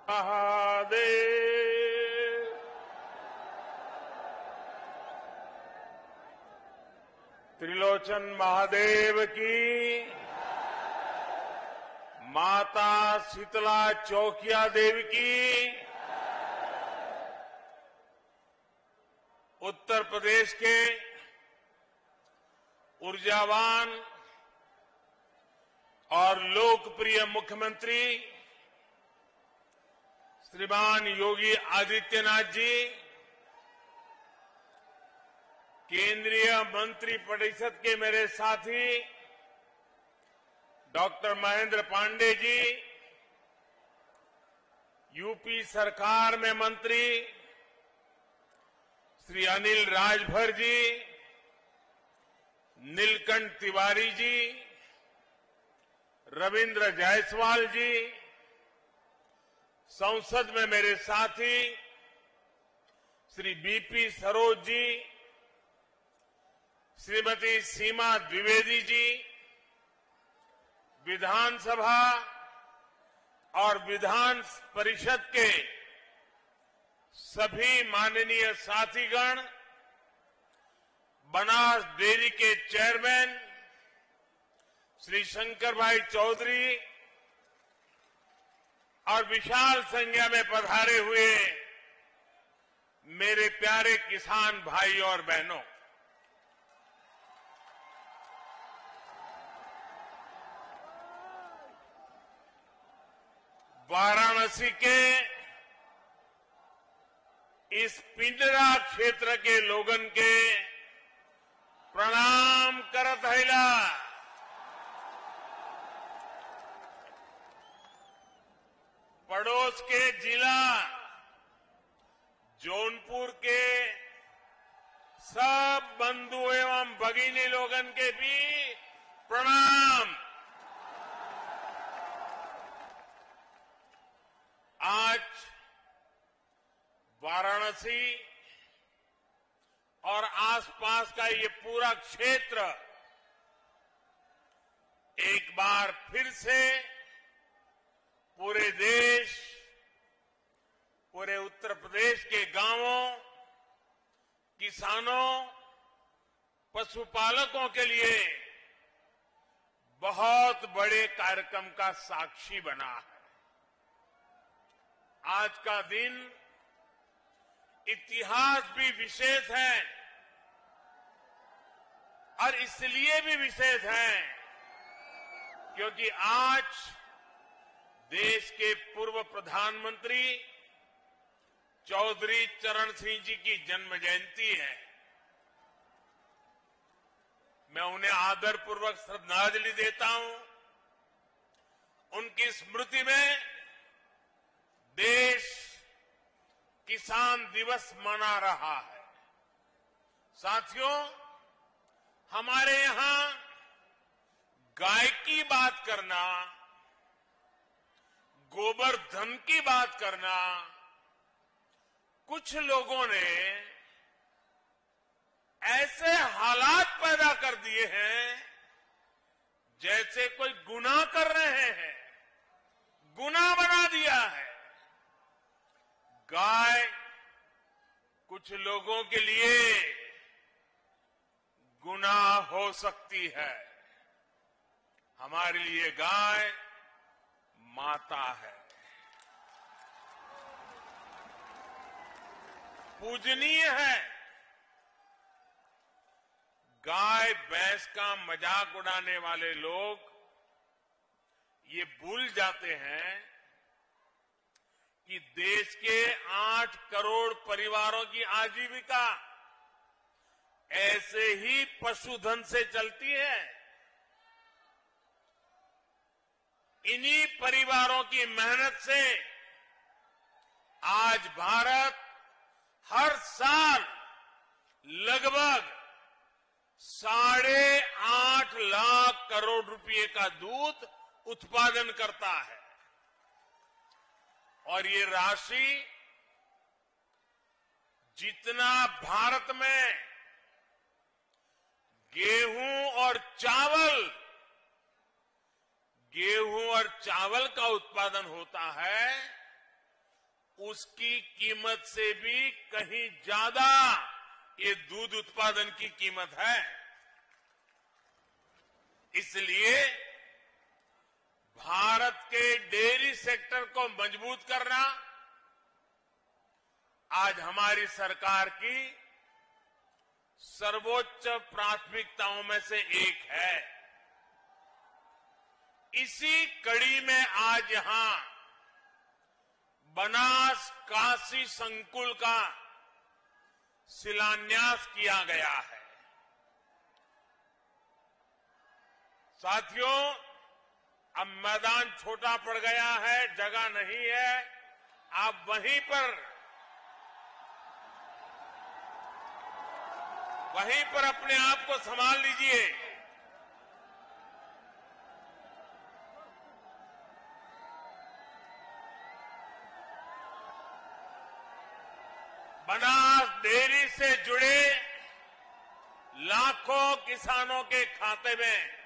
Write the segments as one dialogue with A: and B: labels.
A: महादेव। त्रिलोचन महादेव की, माता शीतला चौकिया देवी की, उत्तर प्रदेश के ऊर्जावान और लोकप्रिय मुख्यमंत्री श्रीमान योगी आदित्यनाथ जी, केंद्रीय मंत्रिपरिषद के मेरे साथी डॉक्टर महेंद्र पांडे जी, यूपी सरकार में मंत्री श्री अनिल राजभर जी, नीलकंठ तिवारी जी, रविंद्र जायसवाल जी, संसद में मेरे साथी श्री बीपी सरोज जी, श्रीमती सीमा द्विवेदी जी, विधानसभा और विधान परिषद के सभी माननीय साथीगण, बनास डेयरी के चेयरमैन श्री शंकर भाई चौधरी और विशाल संख्या में पधारे हुए मेरे प्यारे किसान भाई और बहनों, वाराणसी के इस पिंजरा क्षेत्र के लोगन के प्रणाम करत हैला। पड़ोस के जिला जौनपुर के सब बंधु एवं भगिनी लोगन के भी प्रणाम। आज वाराणसी और आसपास का ये पूरा क्षेत्र एक बार फिर से पूरे देश, पूरे उत्तर प्रदेश के गांवों, किसानों, पशुपालकों के लिए बहुत बड़े कार्यक्रम का साक्षी बना है। आज का दिन इतिहास भी विशेष है और इसलिए भी विशेष है क्योंकि आज देश के पूर्व प्रधानमंत्री चौधरी चरण सिंह जी की जन्म जयंती है। मैं उन्हें आदरपूर्वक श्रद्धांजलि देता हूं। उनकी स्मृति में देश किसान दिवस मना रहा है। साथियों, हमारे यहां गाय की बात करना, गोबर धन की बात करना, कुछ लोगों ने ऐसे हालात पैदा कर दिए हैं जैसे कोई गुनाह कर रहे हैं, गुनाह बना दिया है। गाय कुछ लोगों के लिए गुनाह हो सकती है, हमारे लिए गाय माता है, पूजनीय है। गाय भैंस का मजाक उड़ाने वाले लोग ये भूल जाते हैं कि देश के 8 करोड़ परिवारों की आजीविका ऐसे ही पशुधन से चलती है। इन्हीं परिवारों की मेहनत से आज भारत हर साल लगभग 8.5 लाख करोड़ रुपए का दूध उत्पादन करता है और ये राशि जितना भारत में गेहूं और चावल का उत्पादन होता है, उसकी कीमत से भी कहीं ज्यादा ये दूध उत्पादन की कीमत है। इसलिए भारत के डेयरी सेक्टर को मजबूत करना आज हमारी सरकार की सर्वोच्च प्राथमिकताओं में से एक है। इसी कड़ी में आज यहां बनास काशी संकुल का शिलान्यास किया गया है। साथियों, अब मैदान छोटा पड़ गया है, जगह नहीं है, आप वहीं पर अपने आप को संभाल लीजिए। बनास डेयरी से जुड़े लाखों किसानों के खाते में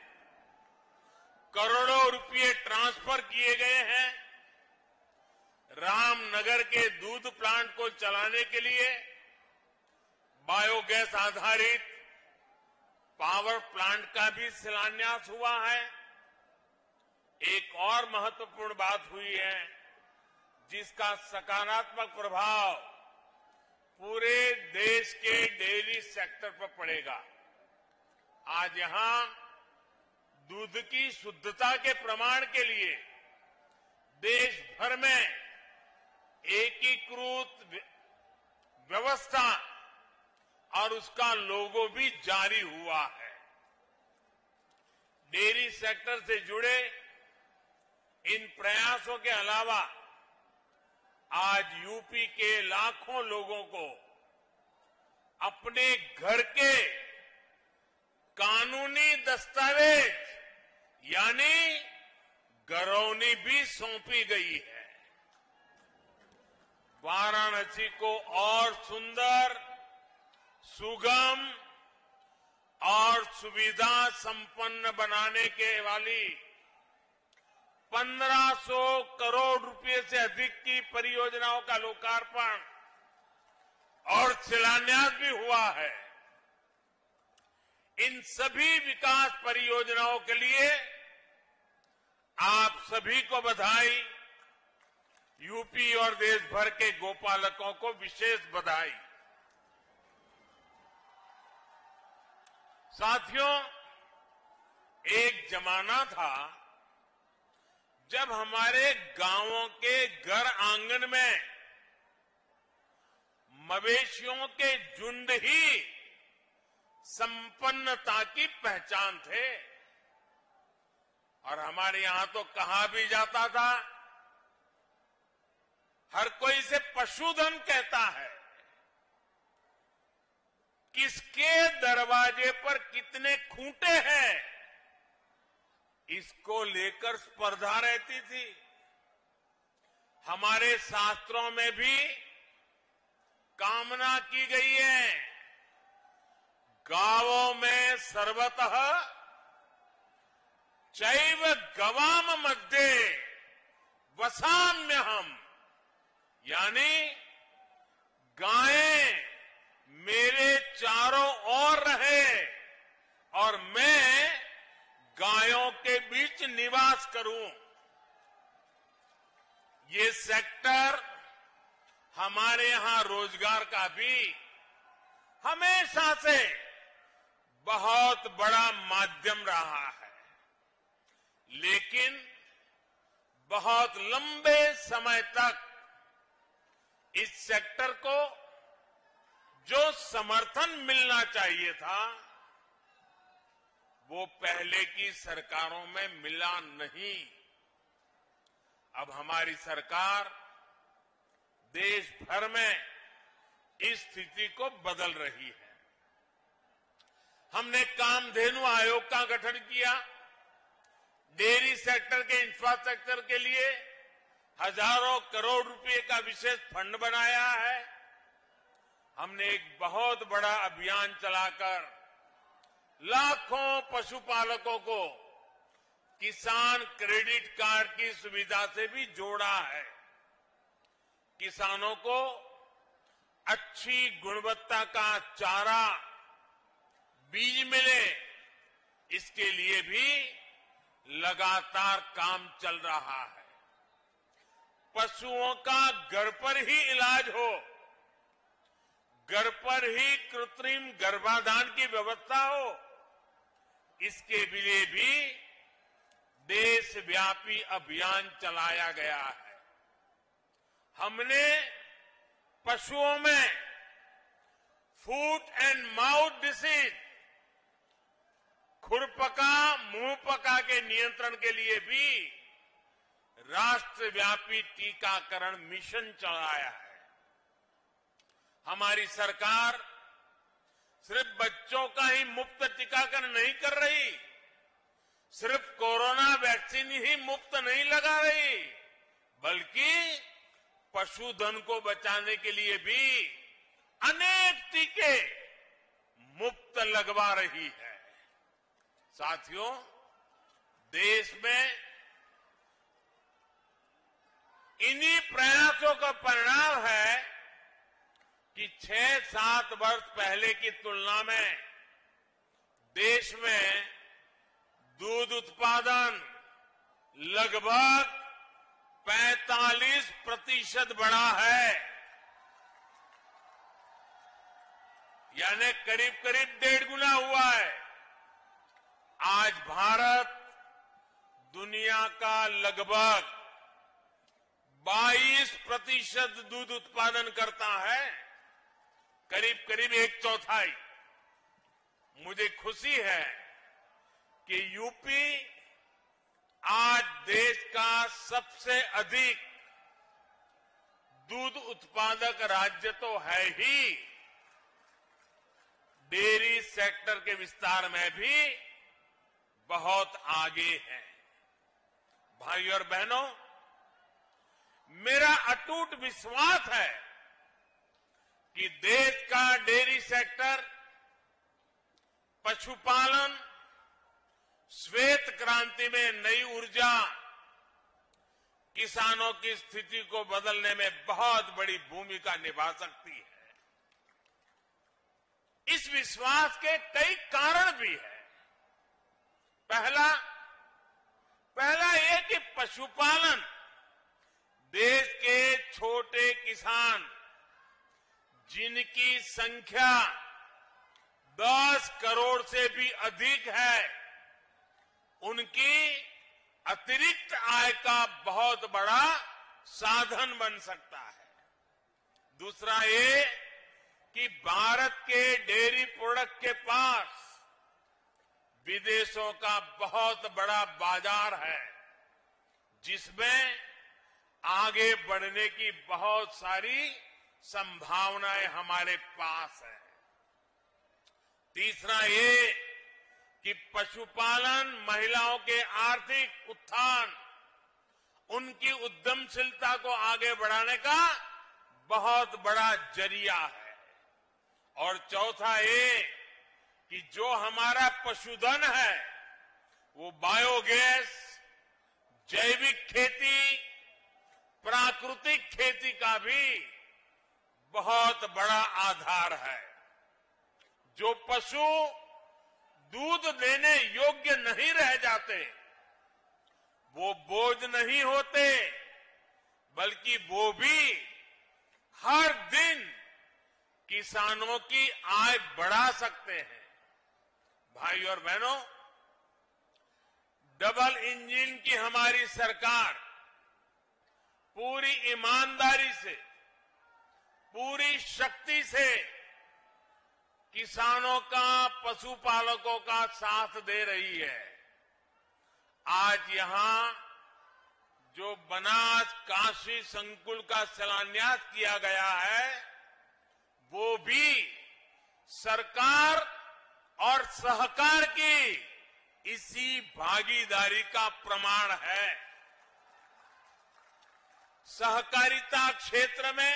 A: करोड़ों रुपए ट्रांसफर किए गए हैं। रामनगर के दूध प्लांट को चलाने के लिए बायोगैस आधारित पावर प्लांट का भी शिलान्यास हुआ है। एक और महत्वपूर्ण बात हुई है जिसका सकारात्मक प्रभाव पूरे देश के डेयरी सेक्टर पर पड़ेगा। आज यहां दूध की शुद्धता के प्रमाण के लिए देश भर में एकीकृत व्यवस्था और उसका लोगो भी जारी हुआ है। डेयरी सेक्टर से जुड़े इन प्रयासों के अलावा आज यूपी के लाखों लोगों को अपने घर के कानूनी दस्तावेज यानी गरौनी भी सौंपी गई है। वाराणसी को और सुंदर, सुगम और सुविधा संपन्न बनाने के वाली 1500 करोड़ रुपए से अधिक की परियोजनाओं का लोकार्पण और शिलान्यास भी हुआ है। इन सभी विकास परियोजनाओं के लिए आप सभी को बधाई। यूपी और देश भर के गोपालकों को विशेष बधाई। साथियों, एक जमाना था जब हमारे गांवों के घर आंगन में मवेशियों के झुंड ही संपन्नता की पहचान थे। और हमारे यहां तो कहा भी जाता था, हर कोई इसे पशुधन कहता है। किसके दरवाजे पर कितने खूंटे हैं, इसको लेकर स्पर्धा रहती थी। हमारे शास्त्रों में भी कामना की गई है, गावों में सर्वतः चैव गवाम मध्ये वसाम्यहम्, यानी गायें मेरे चारों ओर रहे और मैं गायों के बीच निवास करूं। ये सेक्टर हमारे यहां रोजगार का भी हमेशा से बहुत बड़ा माध्यम रहा है। लेकिन बहुत लंबे समय तक इस सेक्टर को जो समर्थन मिलना चाहिए था वो पहले की सरकारों में मिला नहीं। अब हमारी सरकार देश भर में इस स्थिति को बदल रही है। हमने कामधेनु आयोग का गठन किया, डेयरी सेक्टर के इंफ्रास्ट्रक्चर के लिए हजारों करोड़ रुपए का विशेष फंड बनाया है। हमने एक बहुत बड़ा अभियान चलाकर लाखों पशुपालकों को किसान क्रेडिट कार्ड की सुविधा से भी जोड़ा है। किसानों को अच्छी गुणवत्ता का चारा, बीज मिले, इसके लिए भी लगातार काम चल रहा है। पशुओं का घर पर ही इलाज हो, घर पर ही कृत्रिम गर्भाधान की व्यवस्था हो, इसके लिए भी देशव्यापी अभियान चलाया गया है। हमने पशुओं में फूट एंड माउथ डिसीज, खुरपका मुंहपका के नियंत्रण के लिए भी राष्ट्रव्यापी टीकाकरण मिशन चलाया है। हमारी सरकार सिर्फ बच्चों का ही मुफ्त टीकाकरण नहीं कर रही, सिर्फ कोरोना वैक्सीन ही मुफ्त नहीं लगा रही, बल्कि पशुधन को बचाने के लिए भी अनेक टीके मुफ्त लगवा रही है। साथियों, देश में इन्हीं प्रयासों का परिणाम है कि 6-7 वर्ष पहले की तुलना में देश में दूध उत्पादन लगभग 45% बढ़ा है, यानी करीब करीब 1.5 गुना हुआ है। आज भारत दुनिया का लगभग 22% दूध उत्पादन करता है, करीब करीब 1/4। मुझे खुशी है कि यूपी आज देश का सबसे अधिक दूध उत्पादक राज्य तो है ही, डेयरी सेक्टर के विस्तार में भी बहुत आगे है। भाइयों और बहनों, मेरा अटूट विश्वास है कि देश का डेयरी सेक्टर, पशुपालन, श्वेत क्रांति में नई ऊर्जा, किसानों की स्थिति को बदलने में बहुत बड़ी भूमिका निभा सकती है। इस विश्वास के कई कारण भी हैं। पहला ये कि पशुपालन देश के छोटे किसान, जिनकी संख्या 10 करोड़ से भी अधिक है, उनकी अतिरिक्त आय का बहुत बड़ा साधन बन सकता है। दूसरा ये कि भारत के डेयरी प्रोडक्ट के पास विदेशों का बहुत बड़ा बाजार है, जिसमें आगे बढ़ने की बहुत सारी संभावनाएं हमारे पास है। तीसरा ये कि पशुपालन महिलाओं के आर्थिक उत्थान, उनकी उद्यमशीलता को आगे बढ़ाने का बहुत बड़ा जरिया है। और चौथा ये कि जो हमारा पशुधन है वो बायोगैस, जैविक खेती, प्राकृतिक खेती का भी बहुत बड़ा आधार है। जो पशु दूध देने योग्य नहीं रह जाते, वो बोझ नहीं होते, बल्कि वो भी हर दिन किसानों की आय बढ़ा सकते हैं। भाइयों और बहनों, डबल इंजन की हमारी सरकार पूरी ईमानदारी से, पूरी शक्ति से किसानों का, पशुपालकों का साथ दे रही है। आज यहां जो बनास काशी संकुल का शिलान्यास किया गया है, वो भी सरकार और सहकार की इसी भागीदारी का प्रमाण है। सहकारिता क्षेत्र में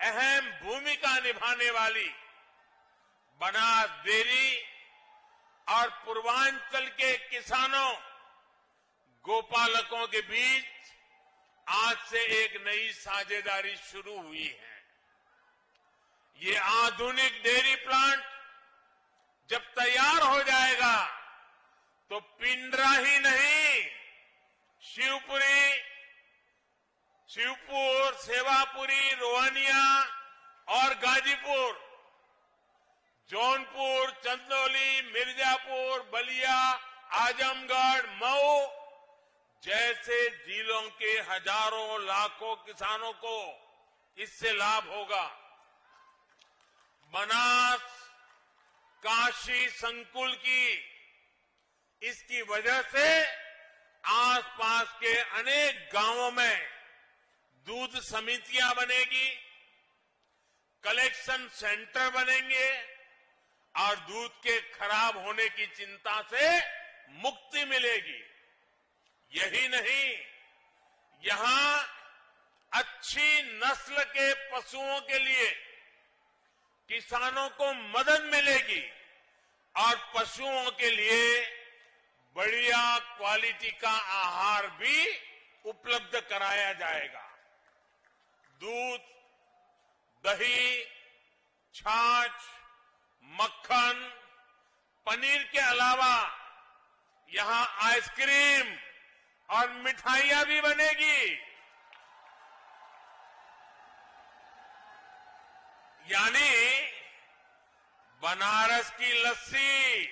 A: अहम भूमिका निभाने वाली बनास डेयरी और पूर्वांचल के किसानों, गोपालकों के बीच आज से एक नई साझेदारी शुरू हुई है। ये आधुनिक डेयरी प्लांट जब तैयार हो जाएगा तो पिंडरा ही नहीं, शिवपुर, सेवापुरी, रोहनिया और गाजीपुर, जौनपुर, चंदौली, मिर्जापुर, बलिया, आजमगढ़, मऊ जैसे जिलों के हजारों लाखों किसानों को इससे लाभ होगा। बनास, काशी संकुल की इसकी वजह से आसपास के अनेक गांवों में दूध समितियां बनेगी, कलेक्शन सेंटर बनेंगे और दूध के खराब होने की चिंता से मुक्ति मिलेगी। यही नहीं, यहां अच्छी नस्ल के पशुओं के लिए किसानों को मदद मिलेगी और पशुओं के लिए बढ़िया क्वालिटी का आहार भी उपलब्ध कराया जाएगा। दूध, दही, छाछ, मक्खन, पनीर के अलावा यहां आइसक्रीम और मिठाइयां भी बनेगी। यानी बनारस की लस्सी,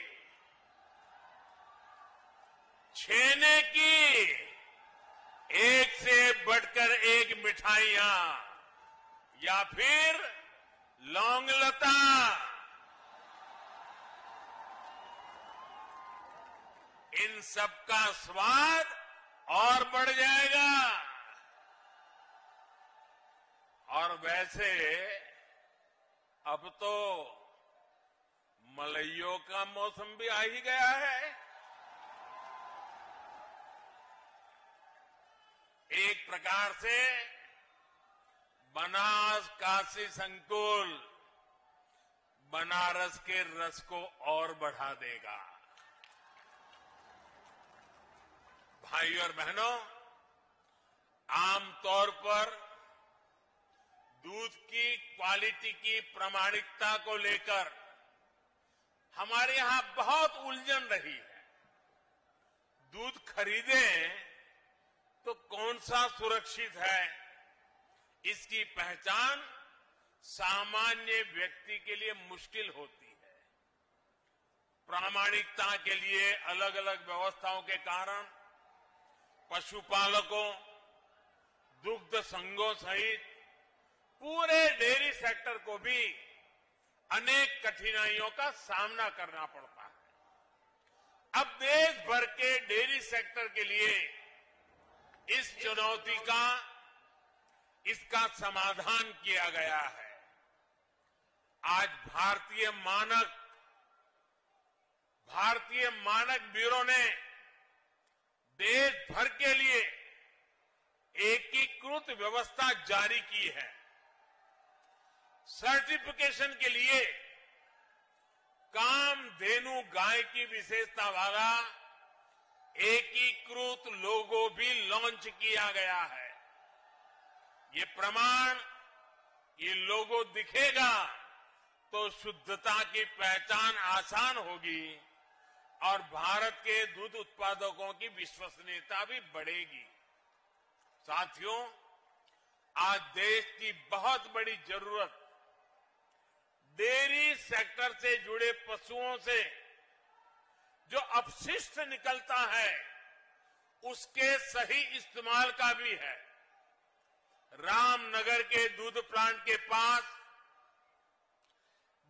A: छेने की एक से बढ़कर एक मिठाइयां, या फिर लौंगलता, इन सब का स्वाद और बढ़ जाएगा। और वैसे अब तो मलइयों का मौसम भी आ ही गया है। एक प्रकार से बनास काशी संकुल बनारस के रस को और बढ़ा देगा। भाई और बहनों, आमतौर पर दूध की क्वालिटी की प्रामाणिकता को लेकर हमारे यहां बहुत उलझन रही है। दूध खरीदें तो कौन सा सुरक्षित है, इसकी पहचान सामान्य व्यक्ति के लिए मुश्किल होती है। प्रामाणिकता के लिए अलग अलग व्यवस्थाओं के कारण पशुपालकों, दुग्ध संघों सहित पूरे डेयरी सेक्टर को भी अनेक कठिनाइयों का सामना करना पड़ता है। अब देश भर के डेयरी सेक्टर के लिए इस चुनौती का, इसका समाधान किया गया है। आज भारतीय मानक ब्यूरो ने देश भर के लिए एकीकृत व्यवस्था जारी की है। सर्टिफिकेशन के लिए कामधेनु गाय की विशेषता वाला एकीकृत लोगो भी लॉन्च किया गया है। ये प्रमाण, ये लोगो दिखेगा तो शुद्धता की पहचान आसान होगी और भारत के दूध उत्पादकों की विश्वसनीयता भी बढ़ेगी। साथियों, आज देश की बहुत बड़ी जरूरत डेयरी सेक्टर से जुड़े पशुओं से जो अपशिष्ट निकलता है उसके सही इस्तेमाल का भी है। रामनगर के दूध प्लांट के पास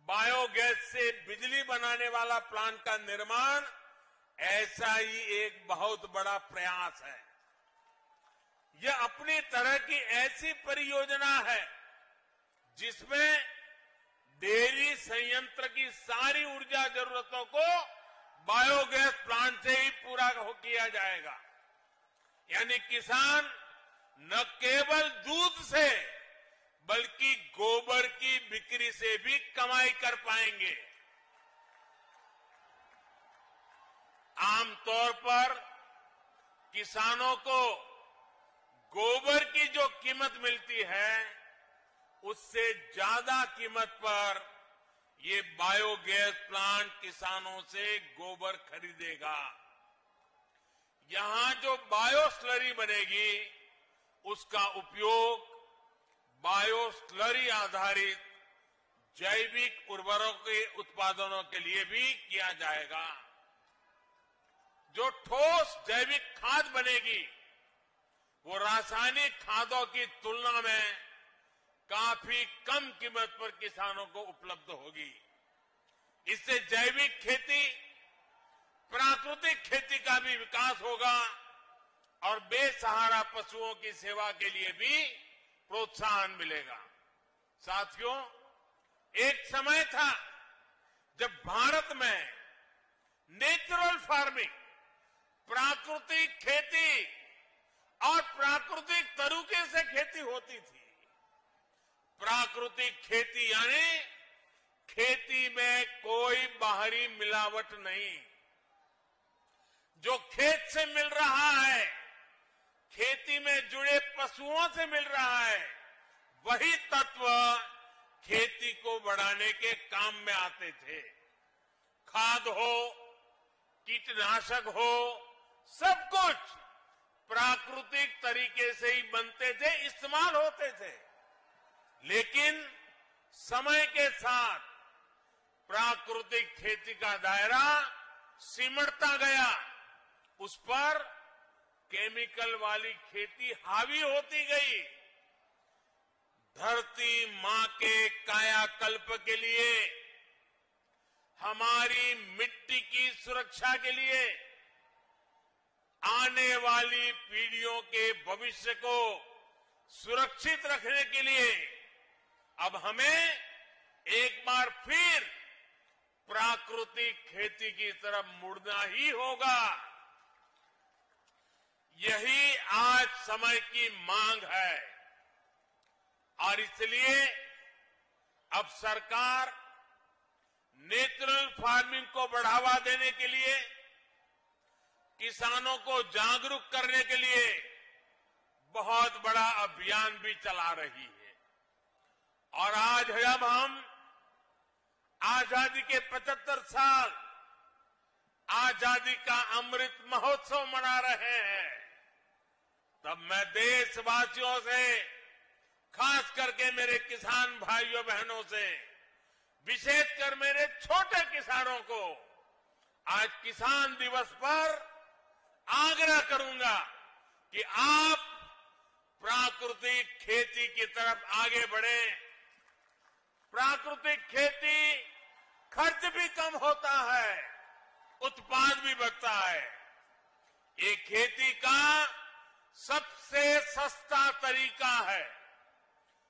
A: बायोगैस से बिजली बनाने वाला प्लांट का निर्माण ऐसा ही एक बहुत बड़ा प्रयास है। यह अपनी तरह की ऐसी परियोजना है जिसमें डेयरी संयंत्र की सारी ऊर्जा जरूरतों को बायोगैस प्लांट से ही पूरा किया जाएगा। यानी किसान न केवल दूध से बल्कि गोबर की बिक्री से भी कमाई कर पाएंगे। आमतौर पर किसानों को गोबर कीमत मिलती है उससे ज्यादा कीमत पर ये बायोगैस प्लांट किसानों से गोबर खरीदेगा। यहां जो बायो स्लरी बनेगी उसका उपयोग बायो स्लरी आधारित जैविक उर्वरकों के उत्पादनों के लिए भी किया जाएगा। जो ठोस जैविक खाद बनेगी वो रासायनिक खादों की तुलना में काफी कम कीमत पर किसानों को उपलब्ध होगी। इससे जैविक खेती, प्राकृतिक खेती का भी विकास होगा और बेसहारा पशुओं की सेवा के लिए भी प्रोत्साहन मिलेगा। साथियों, एक समय था जब भारत में नेचुरल फार्मिंग, प्राकृतिक खेती और प्राकृतिक तरीके से खेती होती थी। प्राकृतिक खेती यानी खेती में कोई बाहरी मिलावट नहीं। जो खेत से मिल रहा है, खेती में जुड़े पशुओं से मिल रहा है, वही तत्व खेती को बढ़ाने के काम में आते थे। खाद हो, कीटनाशक हो, सब कुछ प्राकृतिक तरीके से ही बनते थे, इस्तेमाल होते थे। लेकिन समय के साथ प्राकृतिक खेती का दायरा सिमटता गया, उस पर केमिकल वाली खेती हावी होती गई। धरती मां के कायाकल्प के लिए, हमारी मिट्टी की सुरक्षा के लिए, आने वाली पीढ़ियों के भविष्य को सुरक्षित रखने के लिए अब हमें एक बार फिर प्राकृतिक खेती की तरफ मुड़ना ही होगा। यही आज समय की मांग है और इसलिए अब सरकार नेचुरल फार्मिंग को बढ़ावा देने के लिए, किसानों को जागरूक करने के लिए बहुत बड़ा अभियान भी चला रही है। और आज जब हम आजादी के 75 साल आजादी का अमृत महोत्सव मना रहे हैं, तब मैं देशवासियों से, खास करके मेरे किसान भाइयों बहनों से, विशेषकर मेरे छोटे किसानों को आज किसान दिवस पर आग्रह करूंगा कि आप प्राकृतिक खेती की तरफ आगे बढ़ें। प्राकृतिक खेती खर्च भी कम होता है, उत्पाद भी बढ़ता है। ये खेती का सबसे सस्ता तरीका है,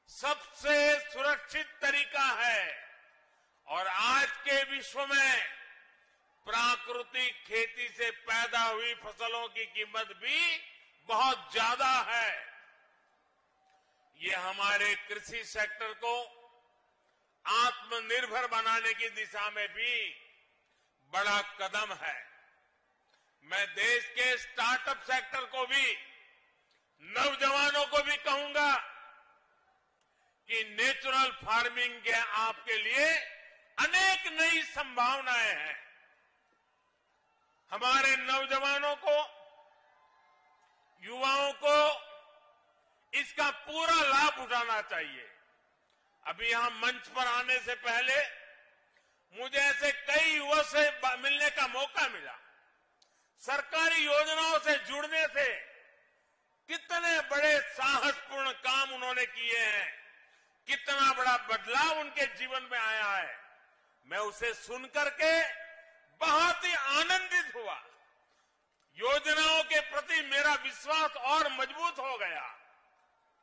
A: सबसे सुरक्षित तरीका है और आज के विश्व में प्राकृतिक खेती से पैदा हुई फसलों की कीमत भी बहुत ज्यादा है। ये हमारे कृषि सेक्टर को आत्मनिर्भर बनाने की दिशा में भी बड़ा कदम है। मैं देश के स्टार्टअप सेक्टर को भी, नौजवानों को भी कहूंगा कि नेचुरल फार्मिंग के आपके लिए अनेक नई संभावनाएं हैं। हमारे नौजवानों को, युवाओं को इसका पूरा लाभ उठाना चाहिए। अभी यहां मंच पर आने से पहले मुझे ऐसे कई युवा से मिलने का मौका मिला। सरकारी योजनाओं से जुड़ने से कितने बड़े साहसपूर्ण काम उन्होंने किए हैं, कितना बड़ा बदलाव उनके जीवन में आया है। मैं उसे सुनकर के बहुत ही आनंदित हुआ। योजनाओं के प्रति मेरा विश्वास और मजबूत हो गया।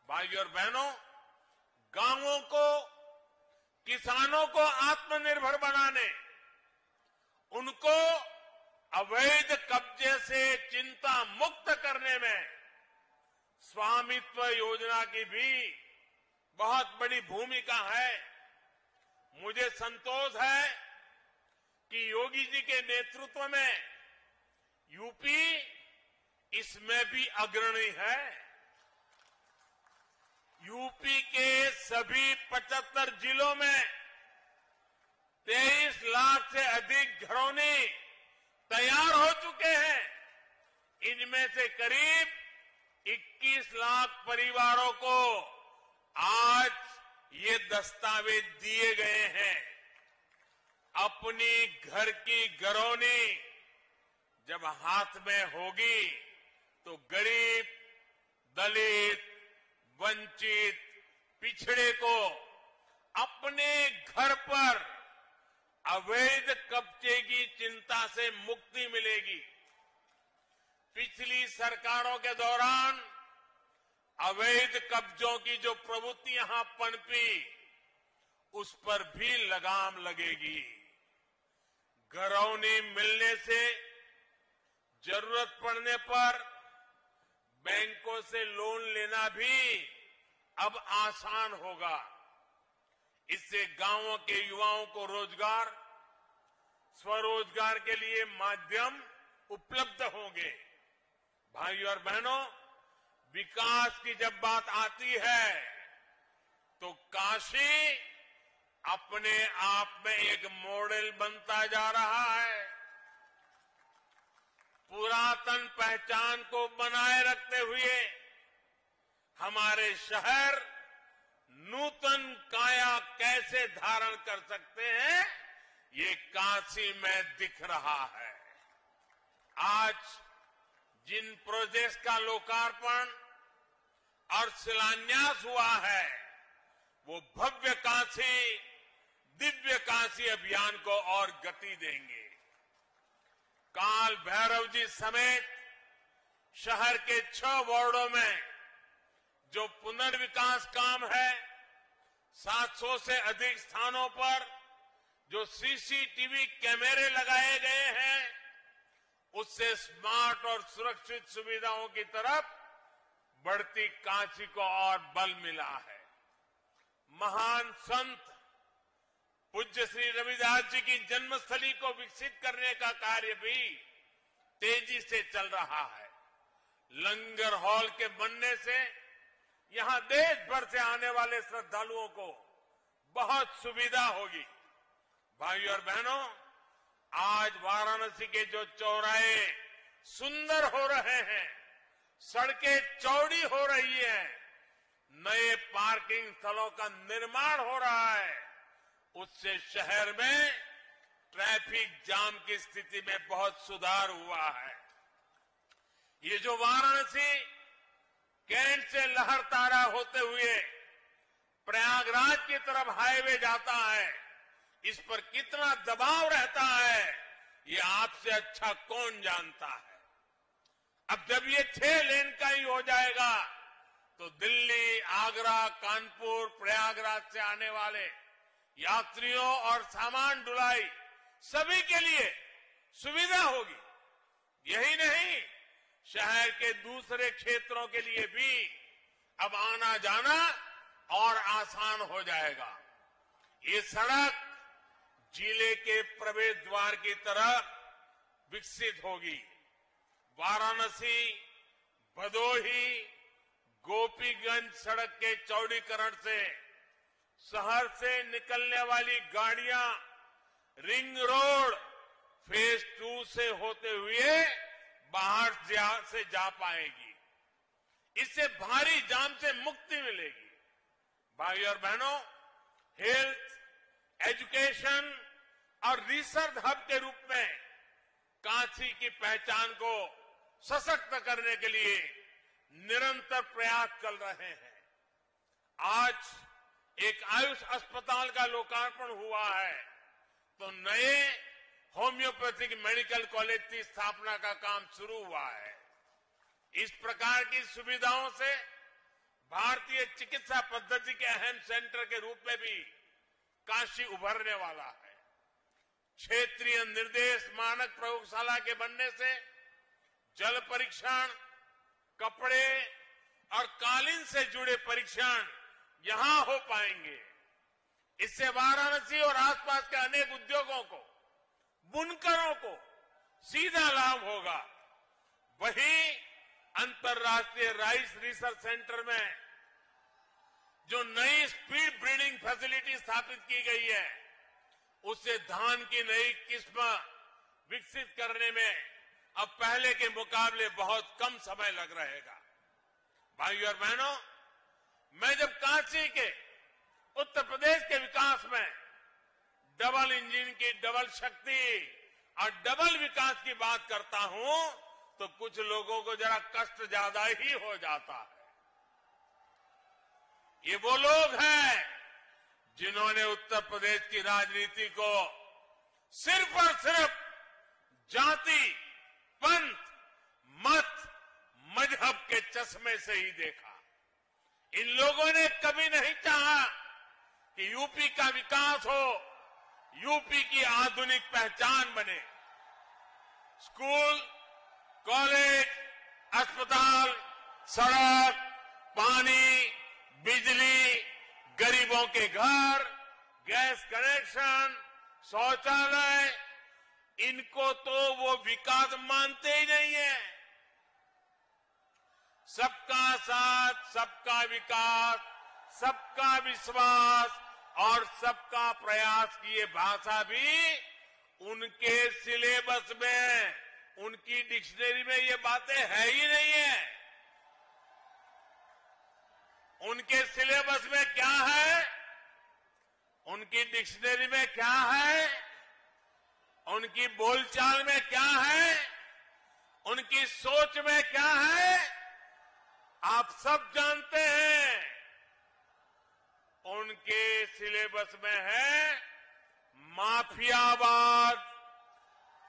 A: भाइयों और बहनों, गांवों को, किसानों को आत्मनिर्भर बनाने, उनको अवैध कब्जे से चिंता मुक्त करने में स्वामित्व योजना की भी बहुत बड़ी भूमिका है। मुझे संतोष है कि योगी जी के नेतृत्व में यूपी इसमें भी अग्रणी है। यूपी के सभी 75 जिलों में 23 लाख से अधिक घरौनी तैयार हो चुके हैं। इनमें से करीब 21 लाख परिवारों को आज ये दस्तावेज दिए गए हैं। अपनी घर की घरौनी जब हाथ में होगी तो गरीब, दलित, वंचित, पिछड़े को अपने घर पर अवैध कब्जे की चिंता से मुक्ति मिलेगी। पिछली सरकारों के दौरान अवैध कब्जों की जो प्रवृत्ति यहां पनपी, उस पर भी लगाम लगेगी। घरौनी मिलने से जरूरत पड़ने पर बैंकों से लोन लेना भी अब आसान होगा। इससे गांवों के युवाओं को रोजगार, स्वरोजगार के लिए माध्यम उपलब्ध होंगे। भाइयों और बहनों, विकास की जब बात आती है तो काशी अपने आप में एक मॉडल बनता जा रहा है। पुरातन पहचान को बनाए रखते हुए हमारे शहर नूतन काया कैसे धारण कर सकते हैं, ये काशी में दिख रहा है। आज जिन प्रोजेक्ट्स का लोकार्पण और शिलान्यास हुआ है, वो भव्य काशी, दिव्य काशी अभियान को और गति देंगे। काल भैरव जी समेत शहर के 6 वार्डों में जो पुनर्विकास काम है, 700 से अधिक स्थानों पर जो सीसीटीवी कैमरे लगाए गए हैं, उससे स्मार्ट और सुरक्षित सुविधाओं की तरफ बढ़ती काशी को और बल मिला है। महान संत पूज्य श्री रविदास जी की जन्मस्थली को विकसित करने का कार्य भी तेजी से चल रहा है। लंगर हॉल के बनने से यहां देश भर से आने वाले श्रद्धालुओं को बहुत सुविधा होगी। भाइयों और बहनों, आज वाराणसी के जो चौराहे सुंदर हो रहे हैं, सड़कें चौड़ी हो रही है, नए पार्किंग स्थलों का निर्माण हो रहा है, उससे शहर में ट्रैफिक जाम की स्थिति में बहुत सुधार हुआ है। ये जो वाराणसी कैंट से लहरतारा होते हुए प्रयागराज की तरफ हाईवे जाता है, इस पर कितना दबाव रहता है, ये आपसे अच्छा कौन जानता है। अब जब ये 6 लेन का ही हो जाएगा तो दिल्ली, आगरा, कानपुर, प्रयागराज से आने वाले यात्रियों और सामान ढुलाई सभी के लिए सुविधा होगी। यही नहीं, शहर के दूसरे क्षेत्रों के लिए भी अब आना जाना और आसान हो जाएगा। ये सड़क जिले के प्रवेश द्वार की तरफ विकसित होगी। वाराणसी, भदोही, गोपीगंज सड़क के चौड़ीकरण से शहर से निकलने वाली गाड़ियां रिंग रोड फेज 2 से होते हुए बाहर से जा पाएगी। इससे भारी जाम से मुक्ति मिलेगी। भाइयों और बहनों, हेल्थ, एजुकेशन और रिसर्च हब के रूप में काशी की पहचान को सशक्त करने के लिए निरंतर प्रयास चल रहे हैं। आज एक आयुष अस्पताल का लोकार्पण हुआ है, तो नए होम्योपैथिक मेडिकल कॉलेज की स्थापना का काम शुरू हुआ है। इस प्रकार की सुविधाओं से भारतीय चिकित्सा पद्धति के अहम सेंटर के रूप में भी काशी उभरने वाला है। क्षेत्रीय निर्देश मानक प्रयोगशाला के बनने से जल परीक्षण, कपड़े और कालीन से जुड़े परीक्षण यहां हो पाएंगे। इससे वाराणसी और आसपास के अनेक उद्योगों को, बुनकरों को सीधा लाभ होगा। वहीं अंतर्राष्ट्रीय राइस रिसर्च सेंटर में जो नई स्पीड ब्रीडिंग फैसिलिटी स्थापित की गई है, उससे धान की नई किस्म विकसित करने में अब पहले के मुकाबले बहुत कम समय लग रहेगा। भाइयों और बहनों, मैं जब काशी के उत्तर प्रदेश के विकास में डबल इंजन की डबल शक्ति और डबल विकास की बात करता हूं तो कुछ लोगों को जरा कष्ट ज्यादा ही हो जाता है। ये वो लोग हैं जिन्होंने उत्तर प्रदेश की राजनीति को सिर्फ और सिर्फ जाति, पंथ, मत, मजहब के चश्मे से ही देखा। इन लोगों ने कभी नहीं चाहा कि यूपी का विकास हो, यूपी की आधुनिक पहचान बने। स्कूल, कॉलेज, अस्पताल, सड़क, पानी, बिजली, गरीबों के घर, गैस कनेक्शन, शौचालय, इनको तो वो विकास मानते ही नहीं है। सबका साथ, सबका विकास, सबका विश्वास और सबका प्रयास की ये भाषा भी उनके सिलेबस में, उनकी डिक्शनरी में ये बातें है ही नहीं है। उनके सिलेबस में क्या है, उनकी डिक्शनरी में क्या है, उनकी बोलचाल में क्या है, उनकी सोच में क्या है, आप सब जानते हैं। उनके सिलेबस में है माफियावाद,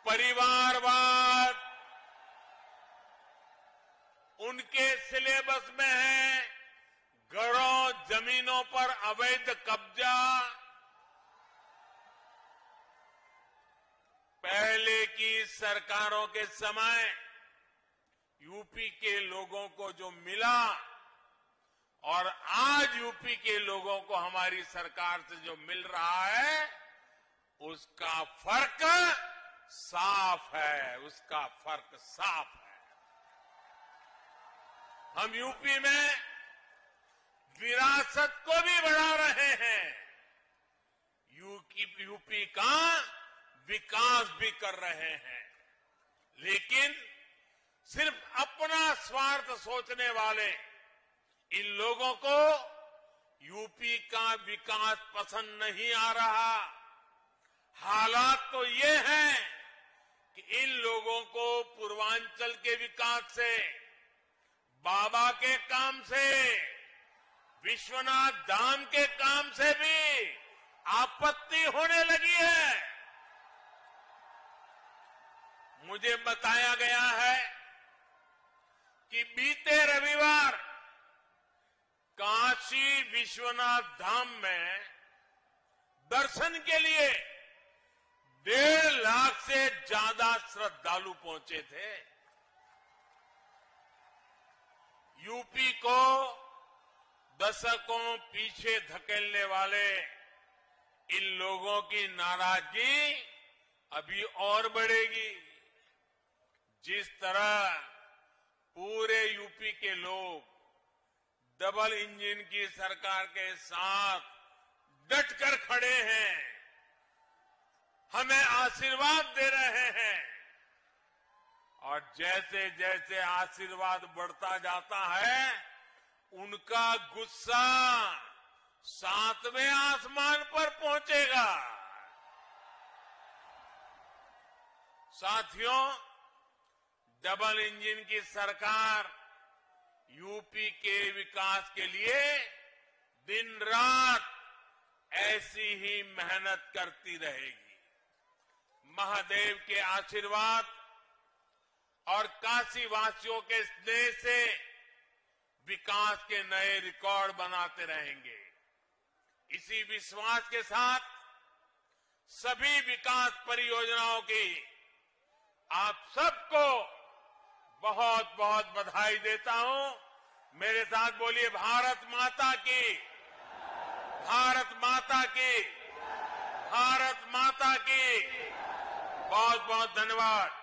A: परिवारवाद, उनके सिलेबस में है घरों, जमीनों पर अवैध कब्जा। पहले की सरकारों के समय यूपी के लोगों को जो मिला और आज यूपी के लोगों को हमारी सरकार से जो मिल रहा है, उसका फर्क साफ है, उसका फर्क साफ है। हम यूपी में विरासत को भी बढ़ा रहे हैं, यूपी का विकास भी कर रहे हैं। लेकिन सिर्फ अपना स्वार्थ सोचने वाले इन लोगों को यूपी का विकास पसंद नहीं आ रहा। हालात तो ये हैं कि इन लोगों को पूर्वांचल के विकास से, बाबा के काम से, विश्वनाथ धाम के काम से भी आपत्ति होने लगी है। मुझे बताया गया है कि बीते रविवार काशी विश्वनाथ धाम में दर्शन के लिए 1.5 लाख से ज्यादा श्रद्धालु पहुंचे थे। यूपी को दशकों पीछे धकेलने वाले इन लोगों की नाराजगी अभी और बढ़ेगी। जिस तरह पूरे यूपी के लोग डबल इंजन की सरकार के साथ डटकर खड़े हैं, हमें आशीर्वाद दे रहे हैं, और जैसे जैसे आशीर्वाद बढ़ता जाता है, उनका गुस्सा 7वें आसमान पर पहुंचेगा। साथियों, डबल इंजन की सरकार यूपी के विकास के लिए दिन रात ऐसी ही मेहनत करती रहेगी। महादेव के आशीर्वाद और काशी वासियों के स्नेह से विकास के नए रिकॉर्ड बनाते रहेंगे। इसी विश्वास के साथ सभी विकास परियोजनाओं की आप सबको बहुत बहुत बधाई देता हूं। मेरे साथ बोलिए भारत माता की, भारत माता की, भारत माता की। बहुत बहुत धन्यवाद।